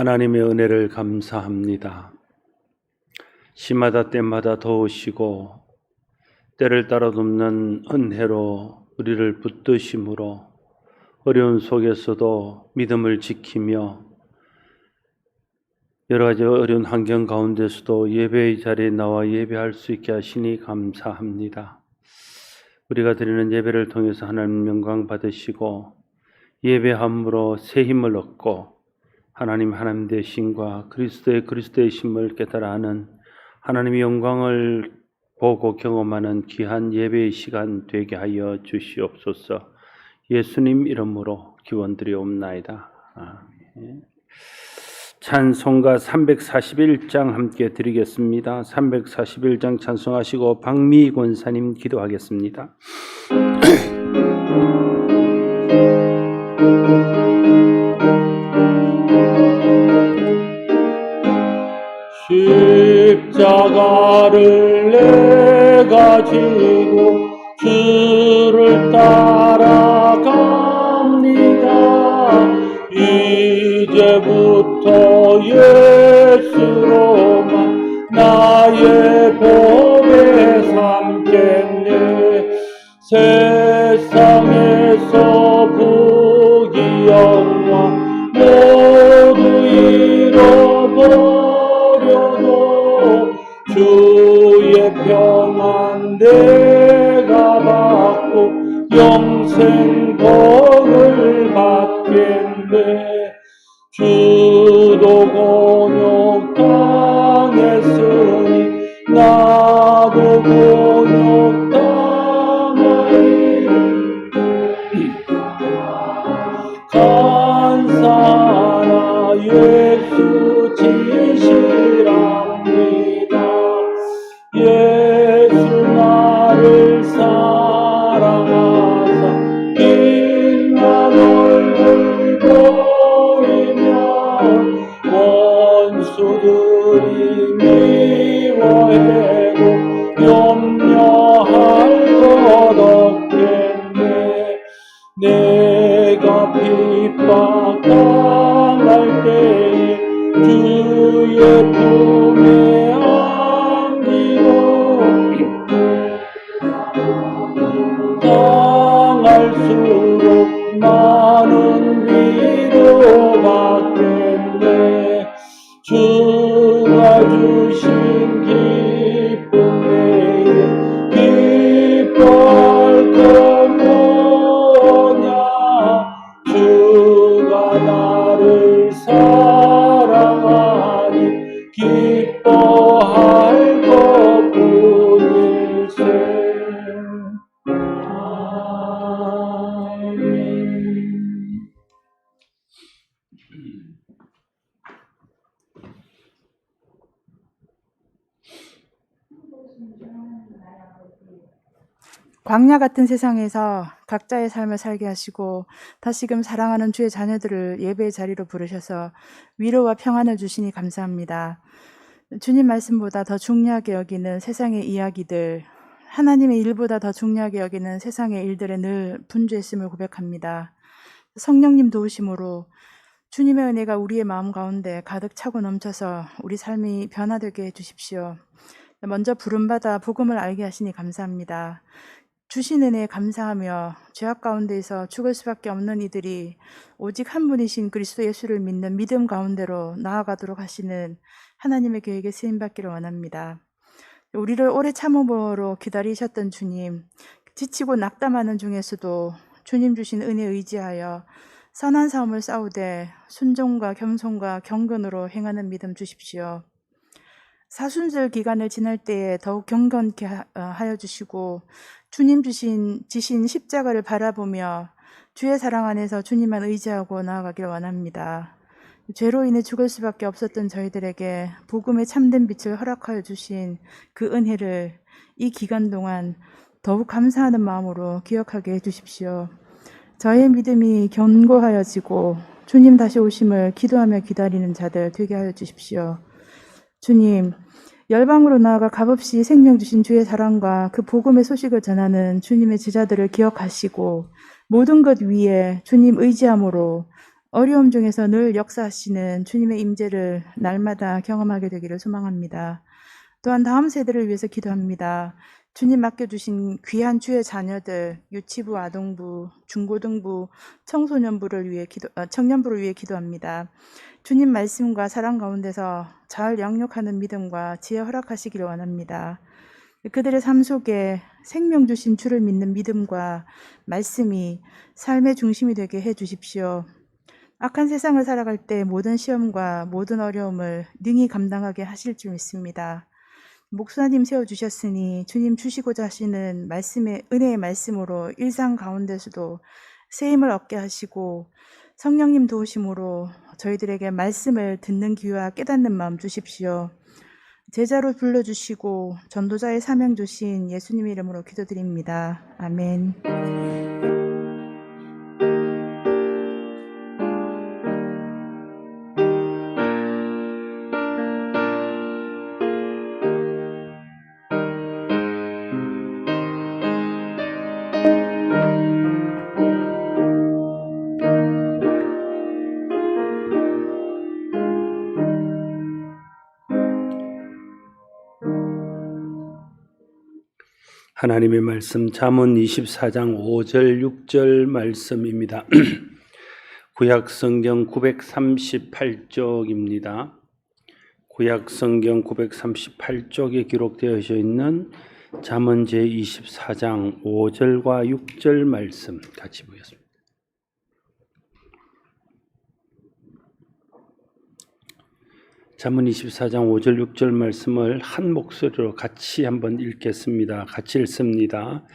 하나님의 은혜를 감사합니다. 시마다 때마다 도우시고 때를 따라 돕는 은혜로 우리를 붙드심으로 어려운 속에서도 믿음을 지키며 여러 가지 어려운 환경 가운데서도 예배의 자리에 나와 예배할 수 있게 하시니 감사합니다. 우리가 드리는 예배를 통해서 하나님 영광 받으시고 예배함으로 새 힘을 얻고 하나님 되심과 그리스도의 심을 깨달아 아는 하나님의 영광을 보고 경험하는 귀한 예배의 시간 되게 하여 주시옵소서. 예수님 이름으로 기원드리옵나이다. 아멘. 찬송가 341장 함께 드리겠습니다. 341장 찬송하시고 박미 권사님 기도하겠습니다. 십자가를 내가 지고 주를 따라갑니다. 이제부터 예수로만 나의 복에 삼겠네. 세상에서 부귀 영화 모두 잃어버려도 주의 평안 내가 받고 영생 복을 받겠네. 주도 곤욕 당했으니 나도 곤욕 당하리. 간사나 예수 진실합니다. 예수 나를 사랑하사 빛난 얼굴 보이면 원수들이 미워해도 염려할 것 없겠네. 내가 핍박 당할 때에 주의 품에 안기고 당할수록 많은 위로 받겠네. 주가 주신 기쁨 내에 기뻐할 것 뭐냐. 주가 나를 사랑하니 기뻐할 것뿐일세. 아멘. 광야 같은 세상에서 각자의 삶을 살게 하시고 다시금 사랑하는 주의 자녀들을 예배의 자리로 부르셔서 위로와 평안을 주시니 감사합니다. 주님 말씀보다 더 중요하게 여기는 세상의 이야기들, 하나님의 일보다 더 중요하게 여기는 세상의 일들에 늘 분주했음을 고백합니다. 성령님 도우심으로 주님의 은혜가 우리의 마음 가운데 가득 차고 넘쳐서 우리 삶이 변화되게 해주십시오. 먼저 부름받아 복음을 알게 하시니 감사합니다. 주신 은혜에 감사하며 죄악 가운데에서 죽을 수밖에 없는 이들이 오직 한 분이신 그리스도 예수를 믿는 믿음 가운데로 나아가도록 하시는 하나님의 계획에 쓰임받기를 원합니다. 우리를 오래 참음으로 기다리셨던 주님, 지치고 낙담하는 중에서도 주님 주신 은혜에 의지하여 선한 싸움을 싸우되 순종과 겸손과 경건으로 행하는 믿음 주십시오. 사순절 기간을 지날 때에 더욱 경건케 하여 주시고 주님 지신 십자가를 바라보며 주의 사랑 안에서 주님만 의지하고 나아가길 원합니다. 죄로 인해 죽을 수밖에 없었던 저희들에게 복음의 참된 빛을 허락하여 주신 그 은혜를 이 기간 동안 더욱 감사하는 마음으로 기억하게 해주십시오. 저의 믿음이 견고하여지고 주님 다시 오심을 기도하며 기다리는 자들 되게 하여 주십시오. 주님, 열방으로 나아가 값없이 생명 주신 주의 사랑과 그 복음의 소식을 전하는 주님의 제자들을 기억하시고 모든 것 위에 주님 의지함으로 어려움 중에서 늘 역사하시는 주님의 임재를 날마다 경험하게 되기를 소망합니다. 또한 다음 세대를 위해서 기도합니다. 주님 맡겨주신 귀한 주의 자녀들, 유치부, 아동부, 중고등부, 청소년부를 위해 청년부를 위해 기도합니다. 주님 말씀과 사랑 가운데서 잘 양육하는 믿음과 지혜 허락하시기를 원합니다. 그들의 삶 속에 생명 주신 주를 믿는 믿음과 말씀이 삶의 중심이 되게 해 주십시오. 악한 세상을 살아갈 때 모든 시험과 모든 어려움을 능히 감당하게 하실 줄 믿습니다. 목사님 세워주셨으니 주님 주시고자 하시는 말씀의 은혜의 말씀으로 일상 가운데서도 쓰임을 얻게 하시고 성령님 도우심으로 저희들에게 말씀을 듣는 귀와 깨닫는 마음 주십시오. 제자로 불러주시고 전도자의 사명 주신 예수님의 이름으로 기도드립니다. 아멘. 하나님의 말씀 잠언 24장 5절 6절 말씀입니다. 구약성경 938쪽입니다. 구약성경 938쪽에 기록되어 있는 잠언 제24장 5절과 6절 말씀 같이 보겠습니다. 잠언 24장 5절 6절 말씀을 한 목소리로 같이 한번 읽겠습니다. 같이 읽습니다.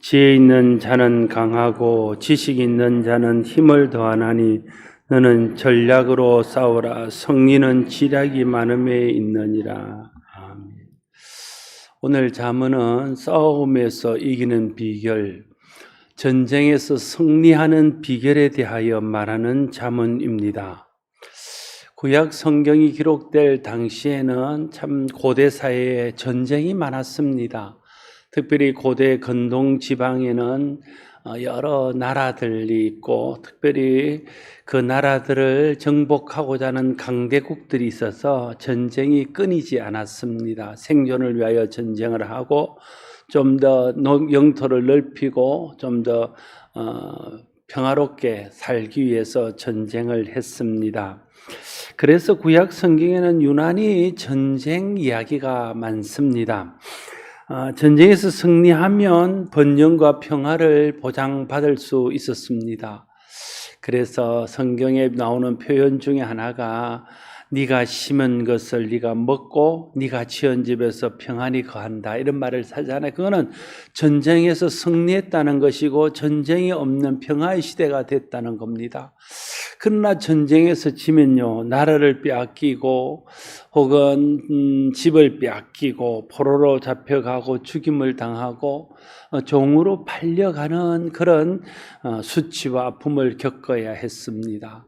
지혜 있는 자는 강하고 지식 있는 자는 힘을 더하나니 너는 전략으로 싸우라. 승리는 지략이 많음에 있느니라. 아멘. 오늘 잠언은 싸움에서 이기는 비결, 전쟁에서 승리하는 비결에 대하여 말하는 잠언입니다. 구약 성경이 기록될 당시에는 참 고대 사회에 전쟁이 많았습니다. 특별히 고대 근동 지방에는 여러 나라들이 있고 특별히 그 나라들을 정복하고자 하는 강대국들이 있어서 전쟁이 끊이지 않았습니다. 생존을 위하여 전쟁을 하고 좀 더 영토를 넓히고 좀 더 평화롭게 살기 위해서 전쟁을 했습니다. 그래서 구약 성경에는 유난히 전쟁 이야기가 많습니다. 전쟁에서 승리하면 번영과 평화를 보장받을 수 있었습니다. 그래서 성경에 나오는 표현 중에 하나가 네가 심은 것을 네가 먹고 네가 지은 집에서 평안히 거한다 이런 말을 하잖아요. 그거는 전쟁에서 승리했다는 것이고 전쟁이 없는 평화의 시대가 됐다는 겁니다. 그러나 전쟁에서 지면요 나라를 빼앗기고 혹은 집을 빼앗기고 포로로 잡혀가고 죽임을 당하고 종으로 팔려가는 그런 수치와 아픔을 겪어야 했습니다.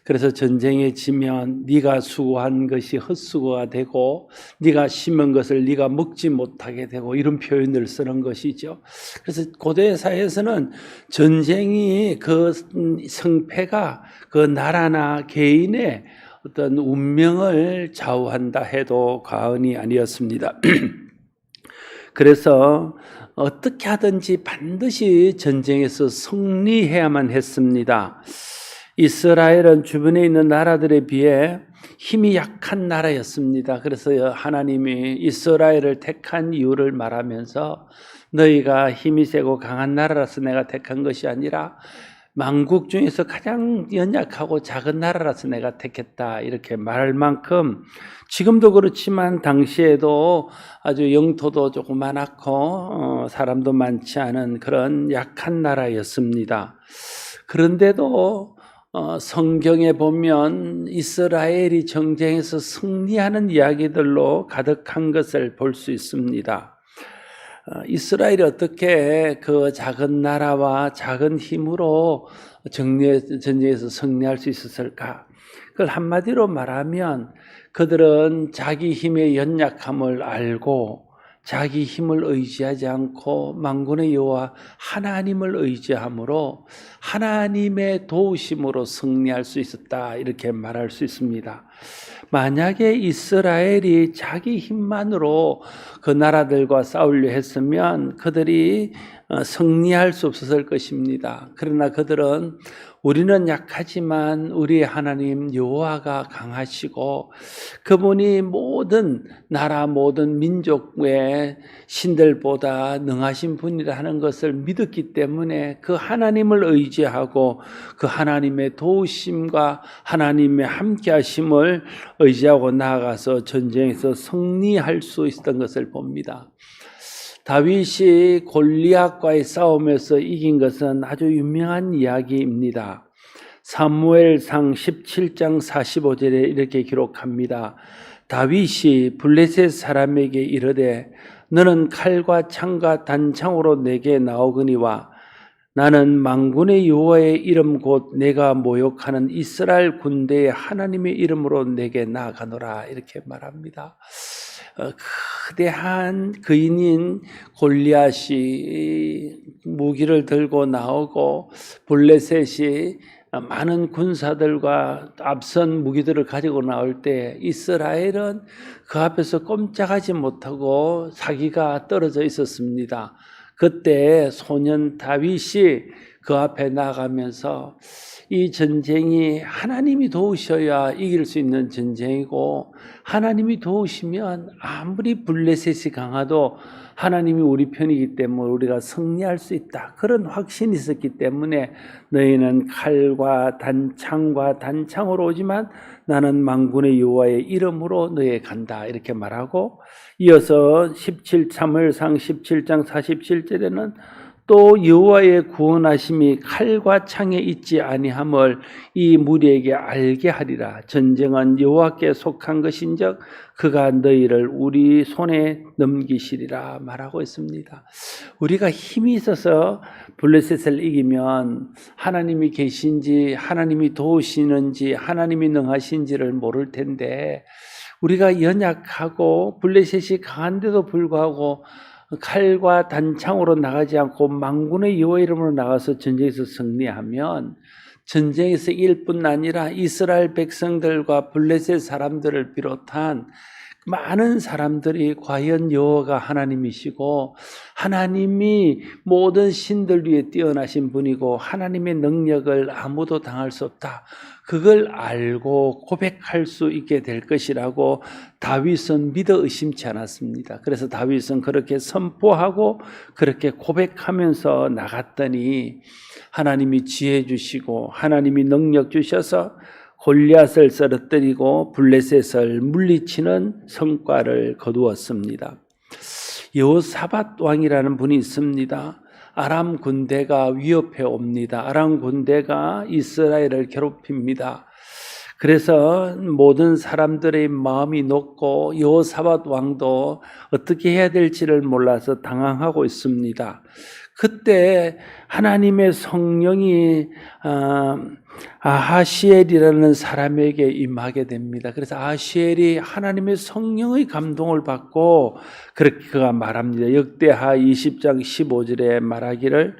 그래서 전쟁에 지면 네가 수고한 것이 헛수고가 되고 네가 심은 것을 네가 먹지 못하게 되고 이런 표현을 쓰는 것이죠. 그래서 고대 사회에서는 전쟁이 그 성패가 그 나라나 개인의 어떤 운명을 좌우한다 해도 과언이 아니었습니다. 그래서 어떻게 하든지 반드시 전쟁에서 승리해야만 했습니다. 이스라엘은 주변에 있는 나라들에 비해 힘이 약한 나라였습니다. 그래서 하나님이 이스라엘을 택한 이유를 말하면서 너희가 힘이 세고 강한 나라라서 내가 택한 것이 아니라 만국 중에서 가장 연약하고 작은 나라라서 내가 택했다 이렇게 말할 만큼 지금도 그렇지만 당시에도 아주 영토도 조그만하고 사람도 많지 않은 그런 약한 나라였습니다. 그런데도 성경에 보면 이스라엘이 전쟁에서 승리하는 이야기들로 가득한 것을 볼 수 있습니다. 이스라엘이 어떻게 그 작은 나라와 작은 힘으로 전쟁에서 승리할 수 있었을까? 그걸 한마디로 말하면 그들은 자기 힘의 연약함을 알고 자기 힘을 의지하지 않고 만군의 여호와 하나님을 의지함으로 하나님의 도우심으로 승리할 수 있었다, 이렇게 말할 수 있습니다. 만약에 이스라엘이 자기 힘만으로 그 나라들과 싸우려 했으면 그들이 승리할 수 없었을 것입니다. 그러나 그들은 우리는 약하지만 우리의 하나님 여호와가 강하시고 그분이 모든 나라 모든 민족의 신들보다 능하신 분이라 하는 것을 믿었기 때문에 그 하나님을 의지하고 그 하나님의 도우심과 하나님의 함께하심을 의지하고 나아가서 전쟁에서 승리할 수 있었던 것을 봅니다. 다윗이 골리앗과의 싸움에서 이긴 것은 아주 유명한 이야기입니다. 사무엘상 17장 45절에 이렇게 기록합니다. 다윗이 블레셋 사람에게 이르되 너는 칼과 창과 단창으로 내게 나오거니와 나는 만군의 여호와의 이름 곧 내가 모욕하는 이스라엘 군대의 하나님의 이름으로 내게 나아가노라, 이렇게 말합니다. 거대한 거인인 골리앗이 무기를 들고 나오고 블레셋이 많은 군사들과 앞선 무기들을 가지고 나올 때 이스라엘은 그 앞에서 꼼짝하지 못하고 사기가 떨어져 있었습니다. 그때 소년 다윗이 그 앞에 나가면서 이 전쟁이 하나님이 도우셔야 이길 수 있는 전쟁이고 하나님이 도우시면 아무리 블레셋이 강하도 하나님이 우리 편이기 때문에 우리가 승리할 수 있다, 그런 확신이 있었기 때문에 너희는 칼과 단창과 단창으로 오지만 나는 만군의 여호와의 이름으로 너희에 간다, 이렇게 말하고 이어서 사무엘상 17장 47절에는 또 여호와의 구원하심이 칼과 창에 있지 아니함을 이 무리에게 알게 하리라. 전쟁은 여호와께 속한 것인즉 그가 너희를 우리 손에 넘기시리라 말하고 있습니다. 우리가 힘이 있어서 블레셋을 이기면 하나님이 계신지 하나님이 도우시는지 하나님이 능하신지를 모를 텐데 우리가 연약하고 블레셋이 강한데도 불구하고 칼과 단창으로 나가지 않고 만군의 여호와 이름으로 나가서 전쟁에서 승리하면 전쟁에서 이길 뿐 아니라 이스라엘 백성들과 블레셋 사람들을 비롯한 많은 사람들이 과연 여호와가 하나님이시고 하나님이 모든 신들 위에 뛰어나신 분이고 하나님의 능력을 아무도 당할 수 없다, 그걸 알고 고백할 수 있게 될 것이라고 다윗은 믿어 의심치 않았습니다. 그래서 다윗은 그렇게 선포하고 그렇게 고백하면서 나갔더니 하나님이 지혜 주시고 하나님이 능력 주셔서 골리앗을 쓰러뜨리고 블레셋을 물리치는 성과를 거두었습니다. 여호사밧 왕이라는 분이 있습니다. 아람 군대가 위협해 옵니다. 아람 군대가 이스라엘을 괴롭힙니다. 그래서 모든 사람들의 마음이 높고 여호사밧 왕도 어떻게 해야 될지를 몰라서 당황하고 있습니다. 그때 하나님의 성령이 아하시엘이라는 사람에게 임하게 됩니다. 그래서 아하시엘이 하나님의 성령의 감동을 받고 그렇게 그가 말합니다. 역대하 20장 15절에 말하기를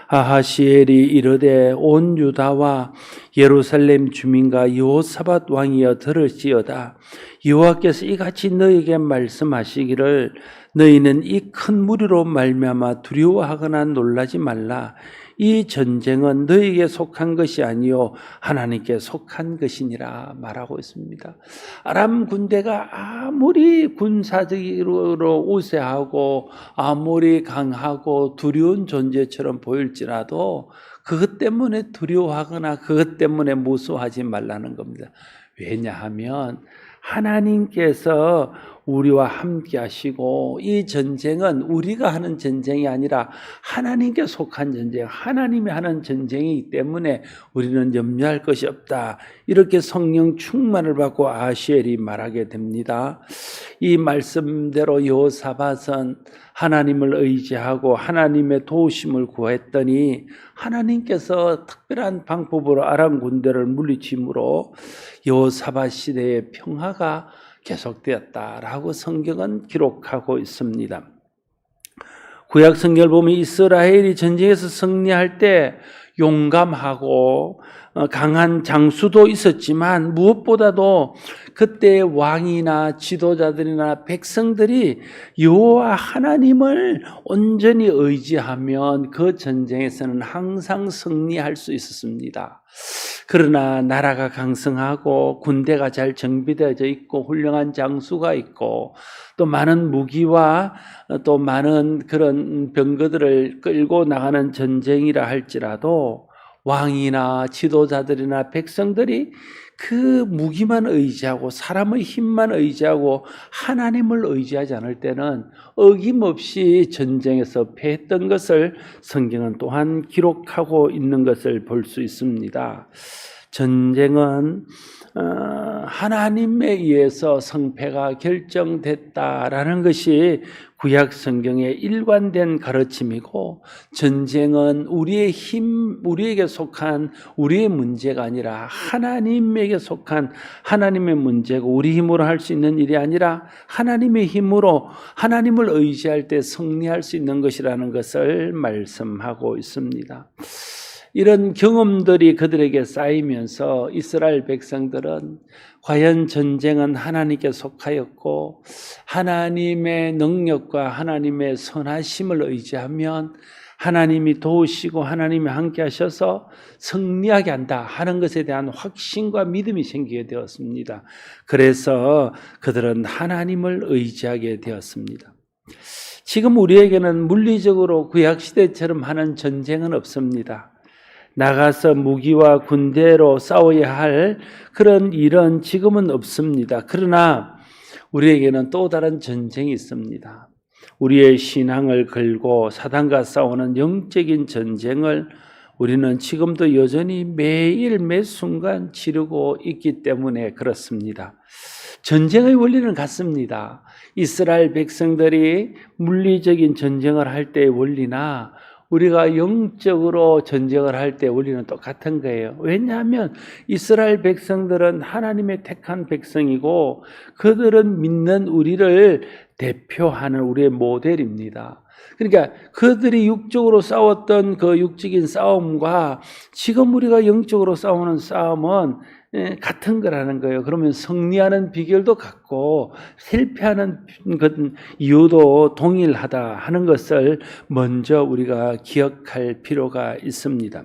아하시엘이 이르되 온 유다와 예루살렘 주민과 여호사밧 왕이여 들을지어다. 여호와께서 이같이 너희에게 말씀하시기를 너희는 이 큰 무리로 말미암아 두려워하거나 놀라지 말라. 이 전쟁은 너희에게 속한 것이 아니요 하나님께 속한 것이니라 말하고 있습니다. 아람 군대가 아무리 군사적으로 우세하고 아무리 강하고 두려운 존재처럼 보일지라도 그것 때문에 두려워하거나 그것 때문에 무서워하지 말라는 겁니다. 왜냐하면 하나님께서 우리와 함께 하시고 이 전쟁은 우리가 하는 전쟁이 아니라 하나님께 속한 전쟁, 하나님이 하는 전쟁이기 때문에 우리는 염려할 것이 없다. 이렇게 성령 충만을 받고 아하시엘이 말하게 됩니다. 이 말씀대로 여호사밧은 하나님을 의지하고 하나님의 도우심을 구했더니 하나님께서 특별한 방법으로 아람 군대를 물리침으로 여호사밧 시대의 평화가 계속되었다라고 성경은 기록하고 있습니다. 구약 성경을 보면 이스라엘이 전쟁에서 승리할 때 용감하고 강한 장수도 있었지만 무엇보다도 그때 왕이나 지도자들이나 백성들이 여호와 하나님을 온전히 의지하면 그 전쟁에서는 항상 승리할 수 있었습니다. 그러나 나라가 강성하고 군대가 잘 정비되어져 있고 훌륭한 장수가 있고 또 많은 무기와 또 많은 그런 병거들을 끌고 나가는 전쟁이라 할지라도 왕이나 지도자들이나 백성들이 그 무기만 의지하고 사람의 힘만 의지하고 하나님을 의지하지 않을 때는 어김없이 전쟁에서 패했던 것을 성경은 또한 기록하고 있는 것을 볼 수 있습니다. 전쟁은 하나님에 의해서 성패가 결정됐다라는 것이 구약 성경의 일관된 가르침이고, 전쟁은 우리의 힘, 우리에게 속한 우리의 문제가 아니라 하나님에게 속한 하나님의 문제고, 우리 힘으로 할 수 있는 일이 아니라 하나님의 힘으로 하나님을 의지할 때 승리할 수 있는 것이라는 것을 말씀하고 있습니다. 이런 경험들이 그들에게 쌓이면서 이스라엘 백성들은 과연 전쟁은 하나님께 속하였고 하나님의 능력과 하나님의 선하심을 의지하면 하나님이 도우시고 하나님이 함께 하셔서 승리하게 한다 하는 것에 대한 확신과 믿음이 생기게 되었습니다. 그래서 그들은 하나님을 의지하게 되었습니다. 지금 우리에게는 물리적으로 구약시대처럼 하는 전쟁은 없습니다. 나가서 무기와 군대로 싸워야 할 그런 일은 지금은 없습니다. 그러나 우리에게는 또 다른 전쟁이 있습니다. 우리의 신앙을 걸고 사단과 싸우는 영적인 전쟁을 우리는 지금도 여전히 매일 매 순간 치르고 있기 때문에 그렇습니다. 전쟁의 원리는 같습니다. 이스라엘 백성들이 물리적인 전쟁을 할 때의 원리나 우리가 영적으로 전쟁을 할 때 원리는 똑같은 거예요. 왜냐하면 이스라엘 백성들은 하나님의 택한 백성이고 그들은 믿는 우리를 대표하는 우리의 모델입니다. 그러니까 그들이 육적으로 싸웠던 그 육적인 싸움과 지금 우리가 영적으로 싸우는 싸움은 같은 거라는 거예요. 그러면 승리하는 비결도 같고 실패하는 이유도 동일하다 하는 것을 먼저 우리가 기억할 필요가 있습니다.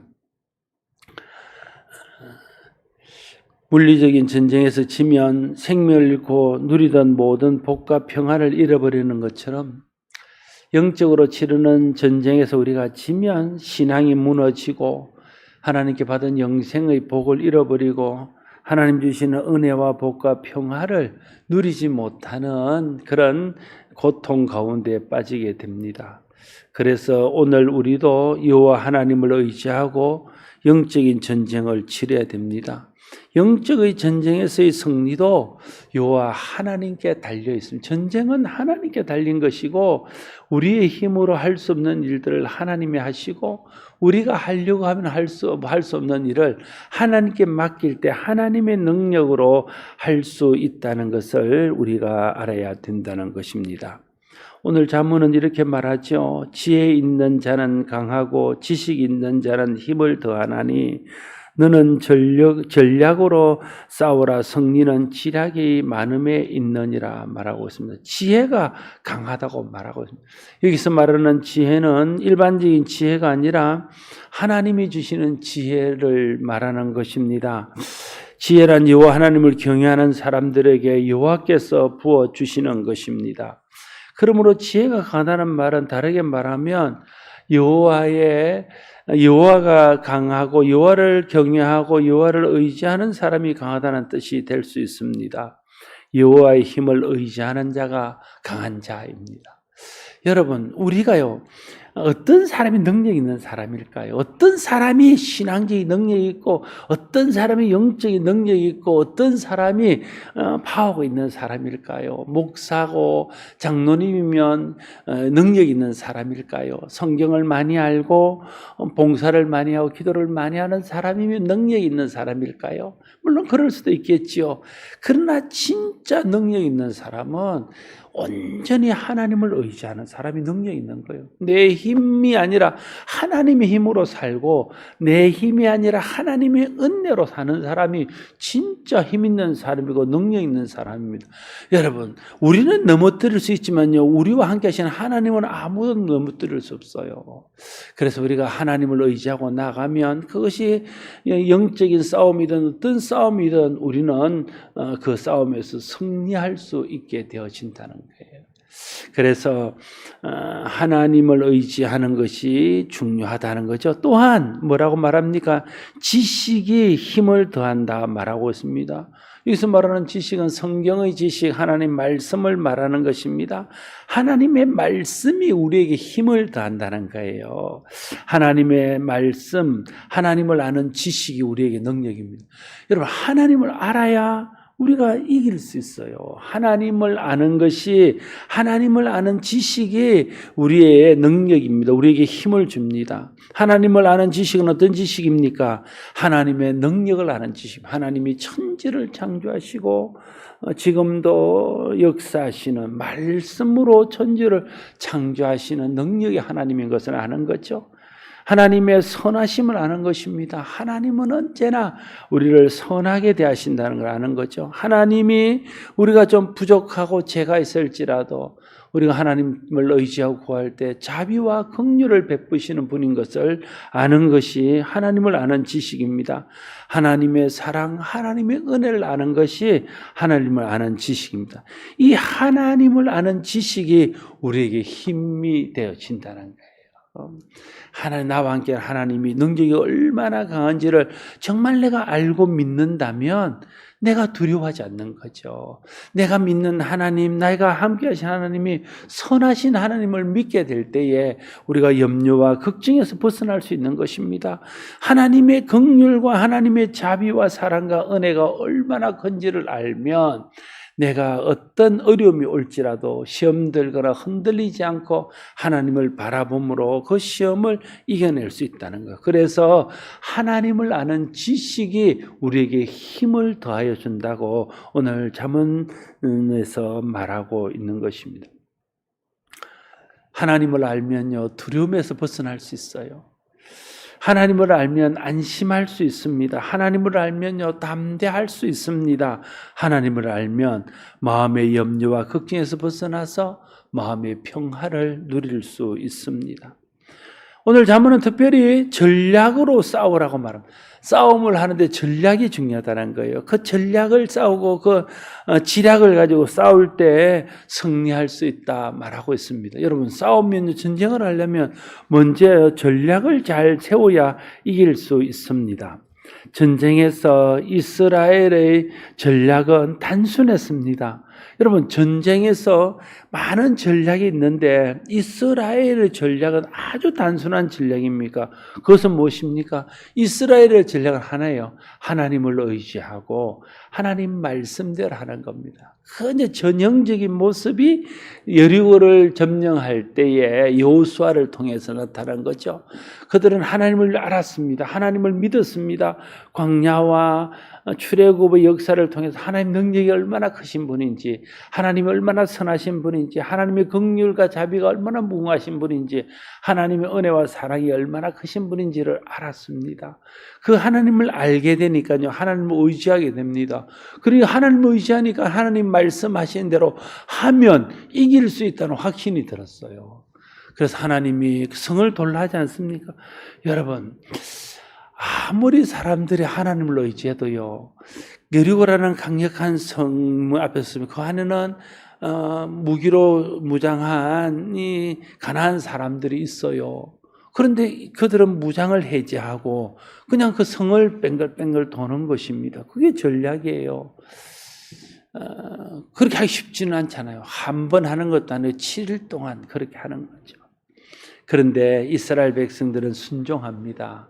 물리적인 전쟁에서 지면 생명을 잃고 누리던 모든 복과 평안을 잃어버리는 것처럼 영적으로 치르는 전쟁에서 우리가 지면 신앙이 무너지고 하나님께 받은 영생의 복을 잃어버리고 하나님 주시는 은혜와 복과 평화를 누리지 못하는 그런 고통 가운데 빠지게 됩니다. 그래서 오늘 우리도 여호와 하나님을 의지하고 영적인 전쟁을 치러야 됩니다. 영적의 전쟁에서의 승리도 여호와 하나님께 달려 있습니다. 전쟁은 하나님께 달린 것이고 우리의 힘으로 할 수 없는 일들을 하나님이 하시고 우리가 하려고 하면 할 수 없는 일을 하나님께 맡길 때 하나님의 능력으로 할 수 있다는 것을 우리가 알아야 된다는 것입니다. 오늘 잠언은 이렇게 말하죠. 지혜 있는 자는 강하고 지식 있는 자는 힘을 더하나니 너는 전략으로 싸우라. 승리는 지략이 많음에 있느니라 말하고 있습니다. 지혜가 강하다고 말하고 있습니다. 여기서 말하는 지혜는 일반적인 지혜가 아니라 하나님이 주시는 지혜를 말하는 것입니다. 지혜란 여호와 하나님을 경외하는 사람들에게 여호와께서 부어주시는 것입니다. 그러므로 지혜가 강하다는 말은 다르게 말하면 여호와가 강하고 여호와를 경외하고 여호와를 의지하는 사람이 강하다는 뜻이 될 수 있습니다. 여호와의 힘을 의지하는 자가 강한 자입니다. 여러분, 우리가요 어떤 사람이 능력 있는 사람일까요? 어떤 사람이 신앙적인 능력이 있고 어떤 사람이 영적인 능력이 있고 어떤 사람이 파워가 있는 사람일까요? 목사고 장로님이면 능력 있는 사람일까요? 성경을 많이 알고 봉사를 많이 하고 기도를 많이 하는 사람이면 능력 있는 사람일까요? 물론 그럴 수도 있겠지요. 그러나 진짜 능력 있는 사람은 온전히 하나님을 의지하는 사람이 능력 있는 거예요. 내 힘이 아니라 하나님의 힘으로 살고 내 힘이 아니라 하나님의 은혜로 사는 사람이 진짜 힘 있는 사람이고 능력 있는 사람입니다. 여러분, 우리는 넘어뜨릴 수 있지만요, 우리와 함께 하시는 하나님은 아무도 넘어뜨릴 수 없어요. 그래서 우리가 하나님을 의지하고 나가면 그것이 영적인 싸움이든 어떤 싸움이든 우리는 그 싸움에서 승리할 수 있게 되어진다는 거예요. 그래서 하나님을 의지하는 것이 중요하다는 거죠. 또한 뭐라고 말합니까? 지식이 힘을 더한다 말하고 있습니다. 여기서 말하는 지식은 성경의 지식, 하나님 말씀을 말하는 것입니다. 하나님의 말씀이 우리에게 힘을 더한다는 거예요. 하나님의 말씀, 하나님을 아는 지식이 우리에게 능력입니다. 여러분, 하나님을 알아야 우리가 이길 수 있어요. 하나님을 아는 것이, 하나님을 아는 지식이 우리의 능력입니다. 우리에게 힘을 줍니다. 하나님을 아는 지식은 어떤 지식입니까? 하나님의 능력을 아는 지식. 하나님이 천지를 창조하시고 지금도 역사하시는 말씀으로 천지를 창조하시는 능력이 하나님인 것을 아는 거죠. 하나님의 선하심을 아는 것입니다. 하나님은 언제나 우리를 선하게 대하신다는 걸 아는 거죠. 하나님이 우리가 좀 부족하고 죄가 있을지라도 우리가 하나님을 의지하고 구할 때 자비와 긍휼을 베푸시는 분인 것을 아는 것이 하나님을 아는 지식입니다. 하나님의 사랑, 하나님의 은혜를 아는 것이 하나님을 아는 지식입니다. 이 하나님을 아는 지식이 우리에게 힘이 되어진다는 거예요. 하나님, 나와 함께 하나님이 능력이 얼마나 강한지를 정말 내가 알고 믿는다면 내가 두려워하지 않는 거죠. 내가 믿는 하나님, 내가 함께 하신 하나님이 선하신 하나님을 믿게 될 때에 우리가 염려와 걱정에서 벗어날 수 있는 것입니다. 하나님의 긍휼과 하나님의 자비와 사랑과 은혜가 얼마나 큰지를 알면 내가 어떤 어려움이 올지라도 시험 들거나 흔들리지 않고 하나님을 바라봄으로 그 시험을 이겨낼 수 있다는 것. 그래서 하나님을 아는 지식이 우리에게 힘을 더하여 준다고 오늘 잠언에서 말하고 있는 것입니다. 하나님을 알면요, 두려움에서 벗어날 수 있어요. 하나님을 알면 안심할 수 있습니다. 하나님을 알면요, 담대할 수 있습니다. 하나님을 알면 마음의 염려와 걱정에서 벗어나서 마음의 평화를 누릴 수 있습니다. 오늘 잠언은 특별히 전략으로 싸우라고 말합니다. 싸움을 하는데 전략이 중요하다는 거예요. 그 전략을 싸우고 그 지략을 가지고 싸울 때 승리할 수 있다 말하고 있습니다. 여러분, 싸우면 전쟁을 하려면 먼저 전략을 잘 세워야 이길 수 있습니다. 전쟁에서 이스라엘의 전략은 단순했습니다. 여러분, 전쟁에서 많은 전략이 있는데 이스라엘의 전략은 아주 단순한 전략입니까? 그것은 무엇입니까? 이스라엘의 전략은 하나예요. 하나님을 의지하고 하나님 말씀대로 하는 겁니다. 그 이제 전형적인 모습이 여리고를 점령할 때에 여호수아를 통해서 나타난 거죠. 그들은 하나님을 알았습니다. 하나님을 믿었습니다. 광야와 출애굽의 역사를 통해서 하나님 능력이 얼마나 크신 분인지, 하나님이 얼마나 선하신 분인지, 하나님의 긍휼과 자비가 얼마나 무궁하신 분인지, 하나님의 은혜와 사랑이 얼마나 크신 분인지를 알았습니다. 그 하나님을 알게 되니까요, 하나님을 의지하게 됩니다. 그리고 하나님을 의지하니까 하나님 말씀하신 대로 하면 이길 수 있다는 확신이 들었어요. 그래서 하나님이 성을 돌라 하지 않습니까? 여러분, 아무리 사람들이 하나님을 의지해도요, 여리고라는 강력한 성 앞에 그 안에는 무기로 무장한 이 가난한 사람들이 있어요. 그런데 그들은 무장을 해제하고 그냥 그 성을 뱅글뱅글 도는 것입니다. 그게 전략이에요. 그렇게 하기 쉽지는 않잖아요. 한 번 하는 것도 아니고 7일 동안 그렇게 하는 거죠. 그런데 이스라엘 백성들은 순종합니다.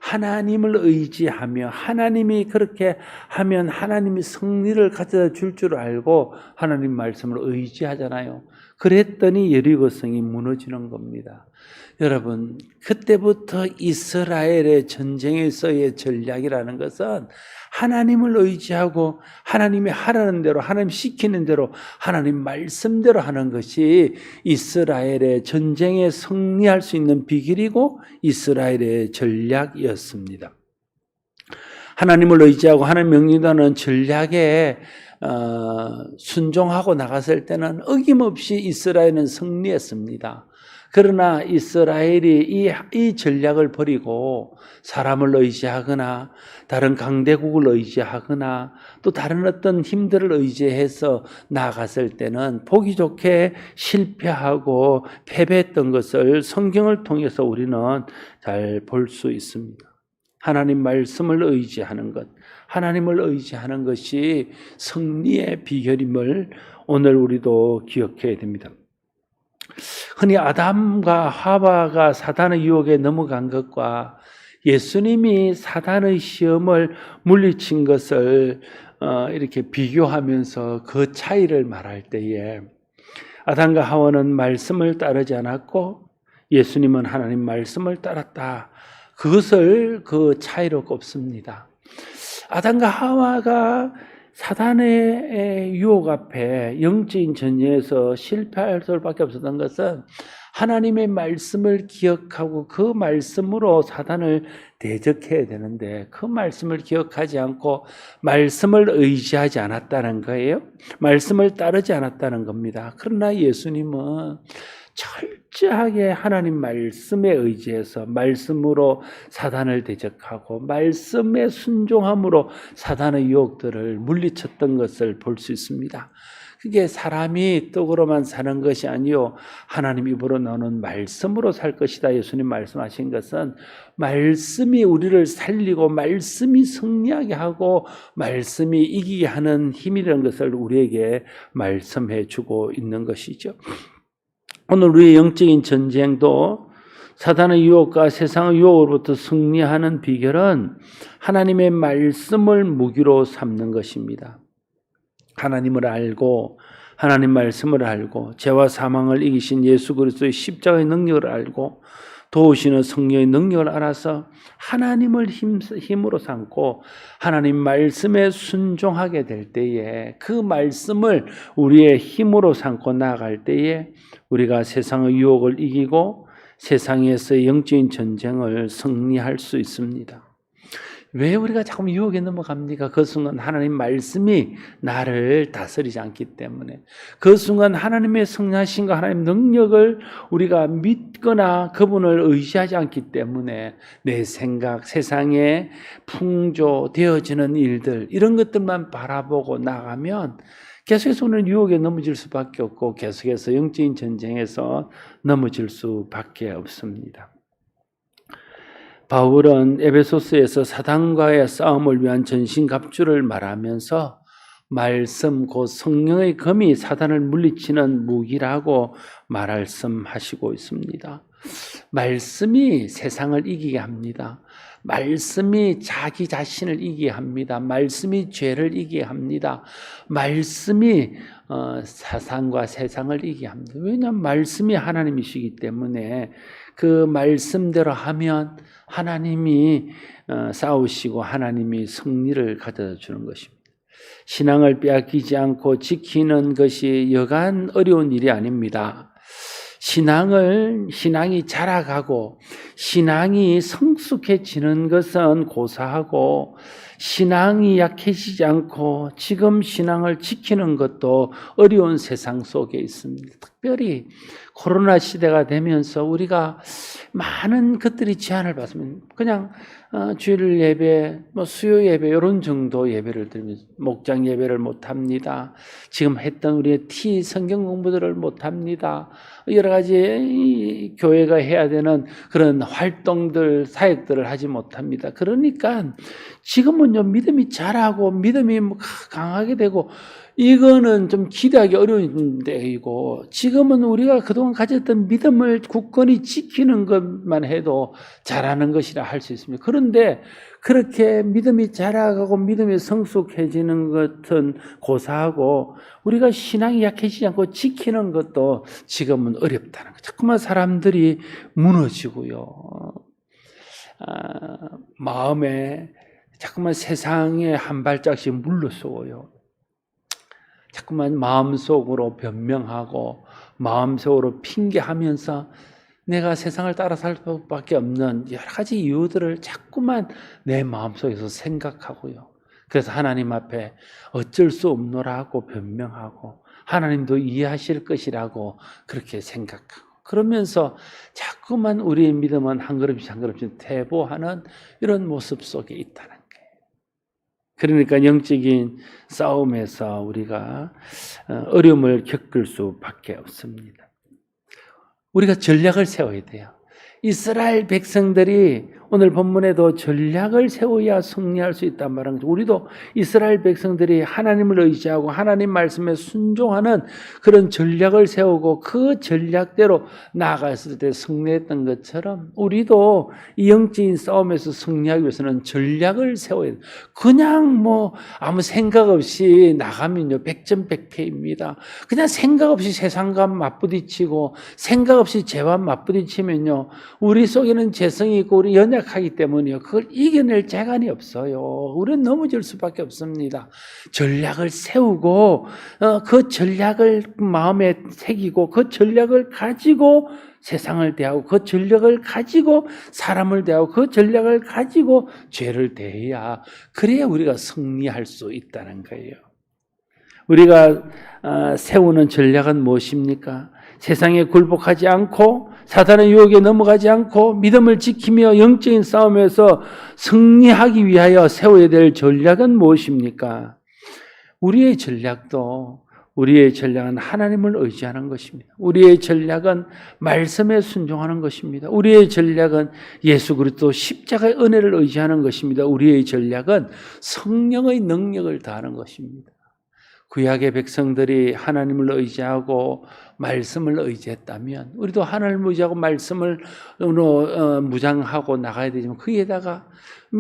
하나님을 의지하며 하나님이 그렇게 하면 하나님이 승리를 가져다 줄 줄 알고 하나님 말씀을 의지하잖아요. 그랬더니 여리고성이 무너지는 겁니다. 여러분, 그때부터 이스라엘의 전쟁에서의 전략이라는 것은 하나님을 의지하고 하나님이 하라는 대로, 하나님 시키는 대로, 하나님 말씀대로 하는 것이 이스라엘의 전쟁에 승리할 수 있는 비결이고 이스라엘의 전략이었습니다. 하나님을 의지하고 하나님 명령하는 전략에 순종하고 나갔을 때는 어김없이 이스라엘은 승리했습니다. 그러나 이스라엘이 이 전략을 버리고 사람을 의지하거나 다른 강대국을 의지하거나 또 다른 어떤 힘들을 의지해서 나아갔을 때는 보기 좋게 실패하고 패배했던 것을 성경을 통해서 우리는 잘 볼 수 있습니다. 하나님 말씀을 의지하는 것, 하나님을 의지하는 것이 승리의 비결임을 오늘 우리도 기억해야 됩니다. 흔히 아담과 하와가 사단의 유혹에 넘어간 것과 예수님이 사단의 시험을 물리친 것을 이렇게 비교하면서 그 차이를 말할 때에 아담과 하와는 말씀을 따르지 않았고 예수님은 하나님 말씀을 따랐다. 그것을 그 차이로 꼽습니다. 아담과 하와가 사단의 유혹 앞에 영적인 전쟁에서 실패할 수밖에 없었던 것은 하나님의 말씀을 기억하고 그 말씀으로 사단을 대적해야 되는데 그 말씀을 기억하지 않고 말씀을 의지하지 않았다는 거예요. 말씀을 따르지 않았다는 겁니다. 그러나 예수님은 철저하게 하나님 말씀에 의지해서 말씀으로 사단을 대적하고 말씀에 순종함으로 사단의 유혹들을 물리쳤던 것을 볼 수 있습니다. 그게 사람이 떡으로만 사는 것이 아니요 하나님 입으로 나오는 말씀으로 살 것이다. 예수님 말씀하신 것은 말씀이 우리를 살리고 말씀이 승리하게 하고 말씀이 이기게 하는 힘이라는 것을 우리에게 말씀해 주고 있는 것이죠. 오늘 우리의 영적인 전쟁도 사단의 유혹과 세상의 유혹으로부터 승리하는 비결은 하나님의 말씀을 무기로 삼는 것입니다. 하나님을 알고 하나님 말씀을 알고 죄와 사망을 이기신 예수 그리스도의 십자가의 능력을 알고 도우시는 성령의 능력을 알아서 하나님을 힘으로 삼고 하나님 말씀에 순종하게 될 때에 그 말씀을 우리의 힘으로 삼고 나아갈 때에 우리가 세상의 유혹을 이기고 세상에서의 영적인 전쟁을 승리할 수 있습니다. 왜 우리가 자꾸 유혹에 넘어갑니까? 그 순간 하나님 말씀이 나를 다스리지 않기 때문에 그 순간 하나님의 성령하신과 하나님 능력을 우리가 믿거나 그분을 의지하지 않기 때문에 내 생각, 세상에 풍조되어지는 일들 이런 것들만 바라보고 나가면 계속해서 우리는 유혹에 넘어질 수밖에 없고 계속해서 영적인 전쟁에서 넘어질 수밖에 없습니다. 바울은 에베소서에서 사단과의 싸움을 위한 전신갑주를 말하면서 말씀 곧 성령의 검이 사단을 물리치는 무기라고 말씀하시고 있습니다. 말씀이 세상을 이기게 합니다. 말씀이 자기 자신을 이기게 합니다. 말씀이 죄를 이기게 합니다. 말씀이 사상과 세상을 이기게 합니다. 왜냐하면 말씀이 하나님이시기 때문에 그 말씀대로 하면 하나님이 싸우시고 하나님이 승리를 가져다 주는 것입니다. 신앙을 빼앗기지 않고 지키는 것이 여간 어려운 일이 아닙니다. 신앙이 자라가고 신앙이 성숙해지는 것은 고사하고 신앙이 약해지지 않고 지금 신앙을 지키는 것도 어려운 세상 속에 있습니다. 특별히 코로나 시대가 되면서 우리가 많은 것들이 제한을 받으면 그냥 주일 예배, 수요 예배 이런 정도 예배를 드리면서 목장 예배를 못합니다. 지금 했던 우리의 성경 공부들을 못합니다. 여러 가지 교회가 해야 되는 그런 활동들, 사역들을 하지 못합니다. 그러니까 지금은요 믿음이 자라고 믿음이 강하게 되고 이거는 좀 기대하기 어려운 때이고 지금 지금은 우리가 그동안 가졌던 믿음을 굳건히 지키는 것만 해도 잘하는 것이라 할 수 있습니다. 그런데 그렇게 믿음이 자라가고 믿음이 성숙해지는 것은 고사하고 우리가 신앙이 약해지지 않고 지키는 것도 지금은 어렵다는 거죠. 자꾸만 사람들이 무너지고요. 마음에 자꾸만 세상에 한 발짝씩 물러서고요. 자꾸만 마음속으로 변명하고 마음속으로 핑계하면서 내가 세상을 따라 살 수밖에 없는 여러 가지 이유들을 자꾸만 내 마음속에서 생각하고요. 그래서 하나님 앞에 어쩔 수 없노라고 변명하고 하나님도 이해하실 것이라고 그렇게 생각하고 그러면서 자꾸만 우리의 믿음은 한 걸음씩 한 걸음씩 퇴보하는 이런 모습 속에 있다는 거예요. 그러니까 영적인 싸움에서 우리가 어려움을 겪을 수밖에 없습니다. 우리가 전략을 세워야 돼요. 이스라엘 백성들이 오늘 본문에도 전략을 세워야 승리할 수 있단 말은 우리도 이스라엘 백성들이 하나님을 의지하고 하나님 말씀에 순종하는 그런 전략을 세우고 그 전략대로 나아갔을 때 승리했던 것처럼 우리도 이 영적인 싸움에서 승리하기 위해서는 전략을 세워야 돼요. 그냥 아무 생각 없이 나가면요 100점100패입니다. 그냥 생각 없이 세상과 맞부딪히고 생각 없이 죄와 맞부딪히면요 우리 속에는 죄성이 있고 우리 연약하기 때문에요. 그걸 이겨낼 재간이 없어요. 우리는 넘어질 수밖에 없습니다. 전략을 세우고 그 전략을 마음에 새기고 그 전략을 가지고 세상을 대하고 그 전략을 가지고 사람을 대하고 그 전략을 가지고 죄를 대해야 그래야 우리가 승리할 수 있다는 거예요. 우리가 세우는 전략은 무엇입니까? 세상에 굴복하지 않고 사단의 유혹에 넘어가지 않고 믿음을 지키며 영적인 싸움에서 승리하기 위하여 세워야 될 전략은 무엇입니까? 우리의 전략은 하나님을 의지하는 것입니다. 우리의 전략은 말씀에 순종하는 것입니다. 우리의 전략은 예수 그리스도 십자가의 은혜를 의지하는 것입니다. 우리의 전략은 성령의 능력을 다하는 것입니다. 구약의 백성들이 하나님을 의지하고 말씀을 의지했다면 우리도 하나님을 의지하고 말씀을 무장하고 나가야 되지만 거기에다가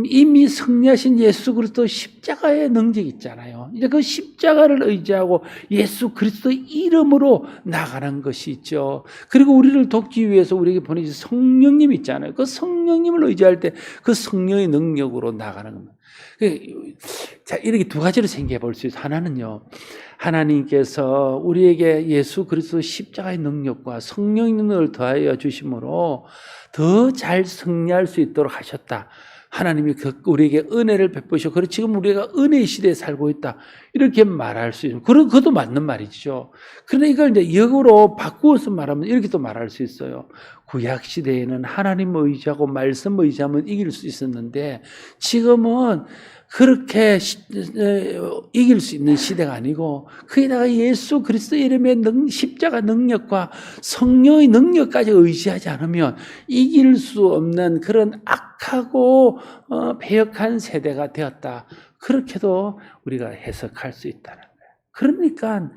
이미 승리하신 예수 그리스도 십자가의 능력이 있잖아요. 이제 그 십자가를 의지하고 예수 그리스도의 이름으로 나가는 것이 있죠. 그리고 우리를 돕기 위해서 우리에게 보내신 성령님 있잖아요. 그 성령님을 의지할 때 그 성령의 능력으로 나가는 겁니다. 자, 이렇게 두 가지로 생각해 볼 수 있어요. 하나는요, 하나님께서 우리에게 예수 그리스도 십자가의 능력과 성령의 능력을 더하여 주심으로 더 잘 승리할 수 있도록 하셨다. 하나님이 우리에게 은혜를 베푸시고, 그리고 지금 우리가 은혜의 시대에 살고 있다. 이렇게 말할 수 있어요. 그것도 맞는 말이죠. 그런데 이걸 이제 역으로 바꾸어서 말하면 이렇게 또 말할 수 있어요. 구약 시대에는 하나님 의지하고 말씀 의지하면 이길 수 있었는데, 지금은 그렇게 이길 수 있는 시대가 아니고 거기다가 예수 그리스도 이름의 십자가 능력과 성령의 능력까지 의지하지 않으면 이길 수 없는 그런 악하고 패역한 세대가 되었다. 그렇게도 우리가 해석할 수 있다는 거예요. 그러니까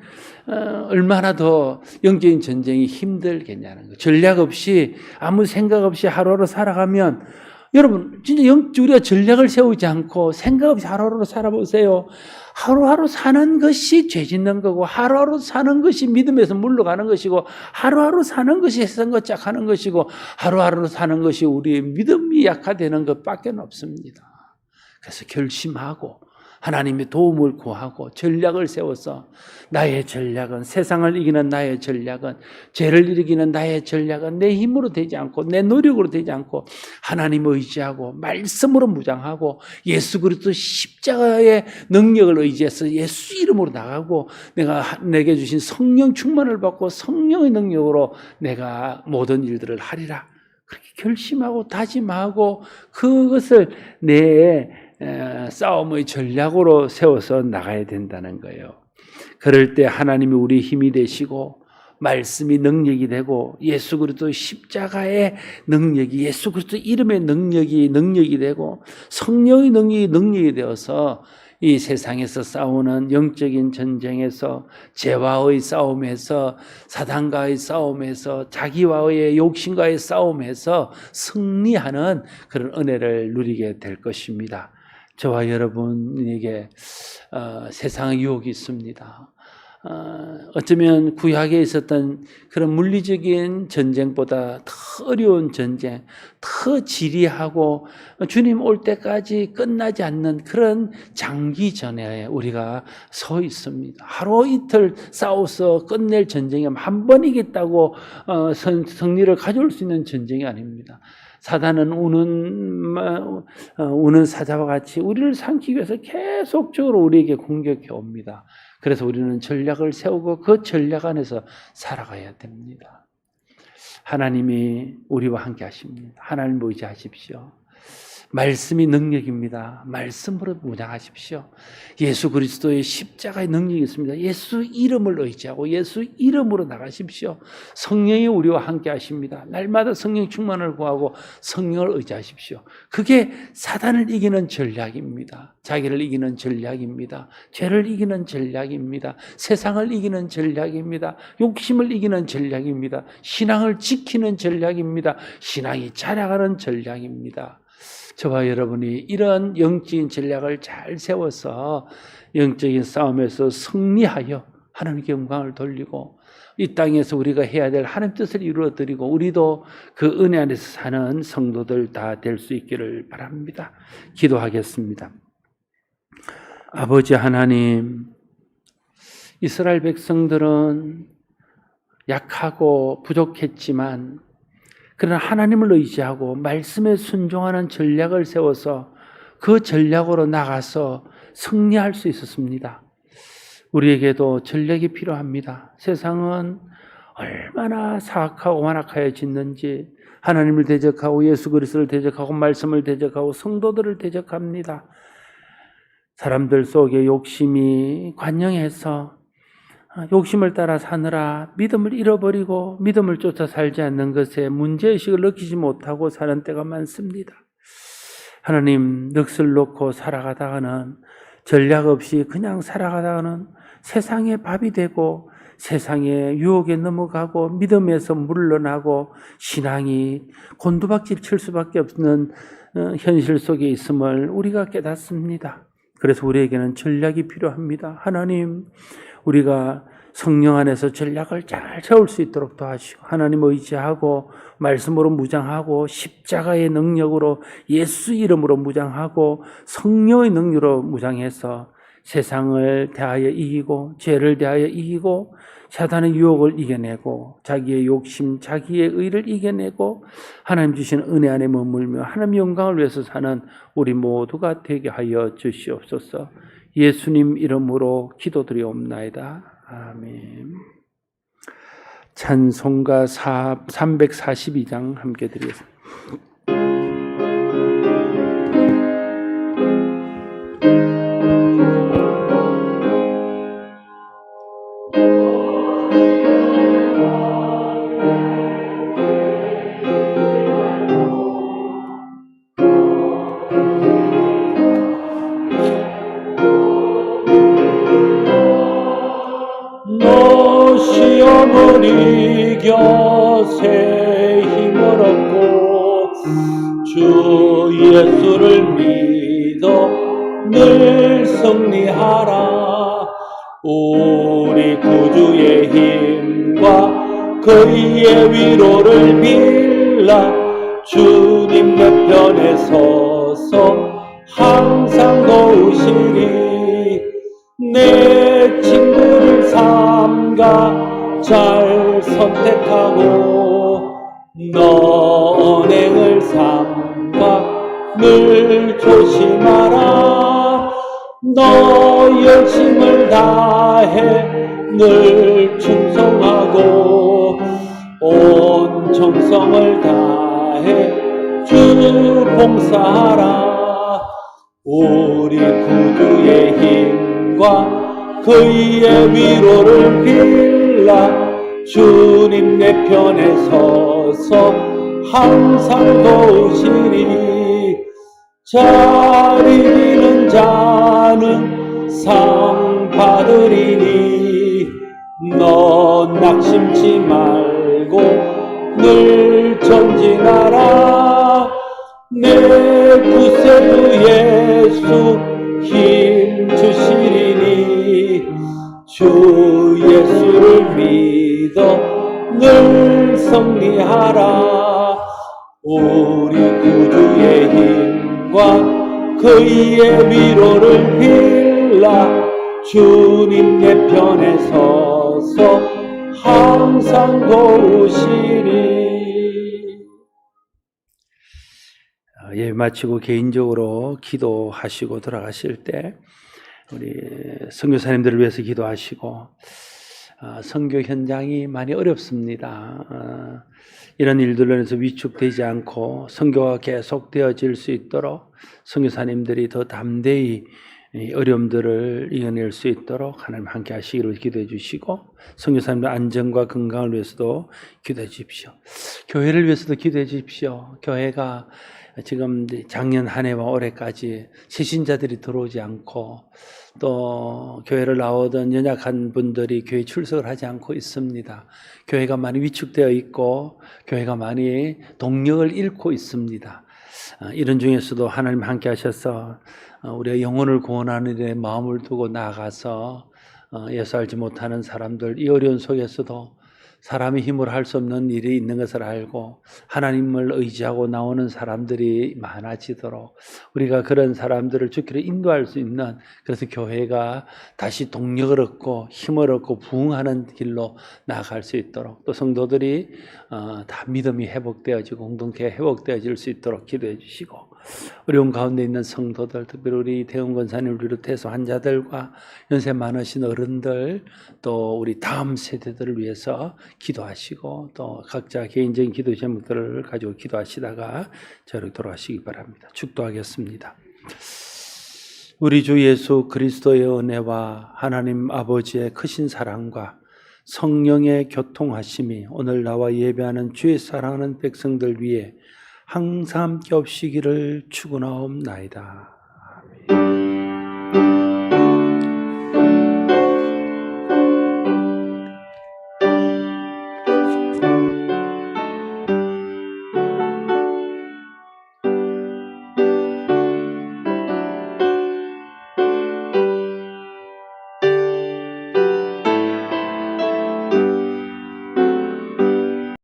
얼마나 더 영적인 전쟁이 힘들겠냐는 거예요. 전략 없이 아무 생각 없이 하루하루 살아가면 여러분, 진짜 우리가 전략을 세우지 않고 생각 없이 하루하루 살아보세요. 하루하루 사는 것이 죄 짓는 거고, 하루하루 사는 것이 믿음에서 물러가는 것이고, 하루하루 사는 것이 세상과 짝하는 것이고, 하루하루 사는 것이 우리의 믿음이 약화되는 것밖에 없습니다. 그래서 결심하고 하나님의 도움을 구하고 전략을 세워서 나의 전략은, 세상을 이기는 나의 전략은, 죄를 일으키는 나의 전략은 내 힘으로 되지 않고 내 노력으로 되지 않고 하나님을 의지하고 말씀으로 무장하고 예수 그리스도 십자가의 능력을 의지해서 예수 이름으로 나가고 내게 주신 성령 충만을 받고 성령의 능력으로 내가 모든 일들을 하리라. 그렇게 결심하고 다짐하고 그것을 내 싸움의 전략으로 세워서 나가야 된다는 거예요. 그럴 때 하나님이 우리 힘이 되시고 말씀이 능력이 되고 예수 그리스도 십자가의 능력이, 예수 그리스도 이름의 능력이 되고 성령의 능력이 되어서 이 세상에서 싸우는 영적인 전쟁에서, 죄와의 싸움에서, 사단과의 싸움에서, 자기와의 욕심과의 싸움에서 승리하는 그런 은혜를 누리게 될 것입니다. 저와 여러분에게 세상의 유혹이 있습니다. 어쩌면 구약에 있었던 그런 물리적인 전쟁보다 더 어려운 전쟁, 더 지리하고 주님 올 때까지 끝나지 않는 그런 장기전에 우리가 서 있습니다. 하루 이틀 싸워서 끝낼 전쟁이 한 번 이겼다고 승리를 가져올 수 있는 전쟁이 아닙니다. 사단은 우는 사자와 같이 우리를 삼키기 위해서 계속적으로 우리에게 공격해 옵니다. 그래서 우리는 전략을 세우고 그 전략 안에서 살아가야 됩니다. 하나님이 우리와 함께 하십니다. 하나님을 의지하십시오. 말씀이 능력입니다. 말씀으로 무장하십시오. 예수 그리스도의 십자가의 능력이 있습니다. 예수 이름을 의지하고 예수 이름으로 나가십시오. 성령이 우리와 함께 하십니다. 날마다 성령 충만을 구하고 성령을 의지하십시오. 그게 사단을 이기는 전략입니다. 자기를 이기는 전략입니다. 죄를 이기는 전략입니다. 세상을 이기는 전략입니다. 욕심을 이기는 전략입니다. 신앙을 지키는 전략입니다. 신앙이 자라가는 전략입니다. 저와 여러분이 이런 영적인 전략을 잘 세워서 영적인 싸움에서 승리하여 하나님께 영광을 돌리고 이 땅에서 우리가 해야 될 하나님 뜻을 이루어드리고 우리도 그 은혜 안에서 사는 성도들 다 될 수 있기를 바랍니다. 기도하겠습니다. 아버지 하나님, 이스라엘 백성들은 약하고 부족했지만 그러나 하나님을 의지하고 말씀에 순종하는 전략을 세워서 그 전략으로 나가서 승리할 수 있었습니다. 우리에게도 전략이 필요합니다. 세상은 얼마나 사악하고 완악하여졌는지 하나님을 대적하고 예수 그리스도를 대적하고 말씀을 대적하고 성도들을 대적합니다. 사람들 속에 욕심이 관영해서 욕심을 따라 사느라 믿음을 잃어버리고 믿음을 쫓아 살지 않는 것에 문제의식을 느끼지 못하고 사는 때가 많습니다. 하나님, 넋을 놓고 살아가다가는 전략 없이 그냥 살아가다가는 세상의 밥이 되고 세상의 유혹에 넘어가고 믿음에서 물러나고 신앙이 곤두박질 칠 수밖에 없는 현실 속에 있음을 우리가 깨닫습니다. 그래서 우리에게는 전략이 필요합니다. 하나님, 우리가 성령 안에서 전략을 잘 세울 수 있도록 도와주시고 하나님 의지하고 말씀으로 무장하고 십자가의 능력으로 예수 이름으로 무장하고 성령의 능력으로 무장해서 세상을 대하여 이기고 죄를 대하여 이기고 사단의 유혹을 이겨내고 자기의 욕심, 자기의 의를 이겨내고 하나님 주신 은혜 안에 머물며 하나님 영광을 위해서 사는 우리 모두가 되게 하여 주시옵소서. 예수님 이름으로 기도드리옵나이다. 아멘. 찬송가 342장 함께 드리겠습니다. 시험을 이겨 새 힘을 얻고 주 예수를 믿어 늘 승리하라. 우리 구주의 힘과 그의 위로를 빌라. 주님 내 편에 서서 항상 도우시리. 내 친구를 삼가 잘 선택하고 너 언행을 삼가 늘 조심하라. 너 열심을 다해 늘 충성하고 온 정성을 다해 주 봉사하라. 우리 구주의 힘과 그의 위로를 빌라. 주님 내 편에 서서 항상 도우시리. 잘 이기는 자는 상 받으리니 너 낙심치 말고 늘 전진하라. 내 구세주 예수 힘 주시리니 주 예수를 믿어 늘 승리하라. 우리 구주의 힘과 그의 위로를 빌라. 주님 내 편에 서서 항상 도우시리. 예배 마치고 개인적으로 기도하시고 돌아가실 때 우리 선교사님들을 위해서 기도하시고, 선교 현장이 많이 어렵습니다. 이런 일들로 인해서 위축되지 않고 선교가 계속되어질 수 있도록 선교사님들이 더 담대히 이 어려움들을 이겨낼 수 있도록 하나님 함께 하시기를 기도해 주시고, 선교사님들 안전과 건강을 위해서도 기도해 주십시오. 교회를 위해서도 기도해 주십시오. 교회가 지금 작년 한 해와 올해까지 새신자들이 들어오지 않고 또 교회를 나오던 연약한 분들이 교회 출석을 하지 않고 있습니다. 교회가 많이 위축되어 있고 교회가 많이 동력을 잃고 있습니다. 이런 중에서도 하나님 함께 하셔서 우리가 영혼을 구원하는 데 마음을 두고 나아가서 예수 알지 못하는 사람들, 이 어려운 속에서도 사람의 힘으로 할 수 없는 일이 있는 것을 알고 하나님을 의지하고 나오는 사람들이 많아지도록 우리가 그런 사람들을 주께로 인도할 수 있는, 그래서 교회가 다시 동력을 얻고 힘을 얻고 부흥하는 길로 나아갈 수 있도록, 또 성도들이 다 믿음이 회복되어지고 공동체가 회복되어질 수 있도록 기도해 주시고, 어려운 가운데 있는 성도들, 특별히 우리 대웅 권사님을 비롯해서 환자들과 연세 많으신 어른들, 또 우리 다음 세대들을 위해서 기도하시고, 또 각자 개인적인 기도 제목들을 가지고 기도하시다가 저를 돌아가시기 바랍니다. 축도하겠습니다. 우리 주 예수 그리스도의 은혜와 하나님 아버지의 크신 사랑과 성령의 교통하심이 오늘 나와 예배하는 주의 사랑하는 백성들 위에 항상 함께 없이기를 축원하옵나이다.